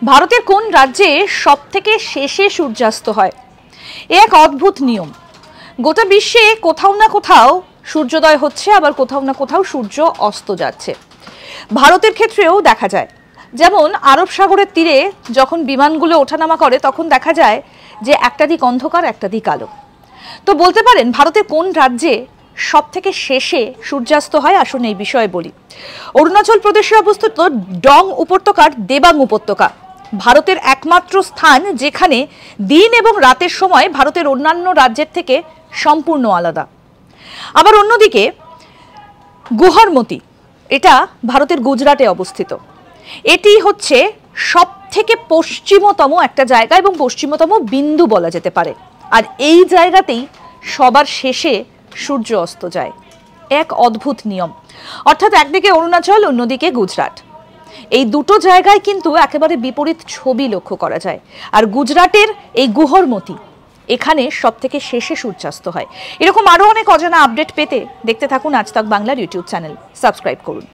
ভারতের কোন রাজ্যে সবথেকে শেষে সূর্যাস্ত হয়? এক অদ্ভুত নিয়ম। গোটা বিশ্বে কোথাও না কোথাও সূর্যোদয় হচ্ছে, আবার কোথাও না কোথাও সূর্য অস্ত যাচ্ছে। ভারতের ক্ষেত্রেও দেখা যায়, যেমন আরব সাগরের তীরে যখন বিমানগুলো ওঠানামা করে তখন দেখা যায় যে একটা দিক অন্ধকার, একটা দিক আলো। তো বলতে পারেন ভারতের কোন রাজ্যে সব থেকে শেষে সূর্যাস্ত হয়? আসুন এই বিষয়ে বলি। অরুণাচল প্রদেশে অবস্থিত ডং উপত্যকার দেবাং উপত্যকা ভারতের একমাত্র স্থান যেখানে দিন এবং রাতের সময় ভারতের অন্যান্য রাজ্যের থেকে সম্পূর্ণ আলাদা। আবার অন্যদিকে গুহরমতি, এটা ভারতের গুজরাটে অবস্থিত। এটি হচ্ছে সব থেকে পশ্চিমতম একটা জায়গা এবং পশ্চিমতম বিন্দু বলা যেতে পারে। আর এই জায়গাতেই সবার শেষে সূর্য অস্ত যায়। এক অদ্ভুত নিয়ম। অর্থাৎ একদিকে অরুণাচল, অন্যদিকে গুজরাট, এই দুটো জায়গায় কিন্তু একেবারে বিপরীত ছবি লক্ষ্য করা যায়। আর গুজরাটের এই গুহরমতি, এখানে সব থেকে শেষে সূর্যাস্ত হয়। এরকম আরো অনেক অজানা আপডেট পেতে দেখতে থাকুন আজ তাক বাংলার ইউটিউব চ্যানেল। সাবস্ক্রাইব করুন।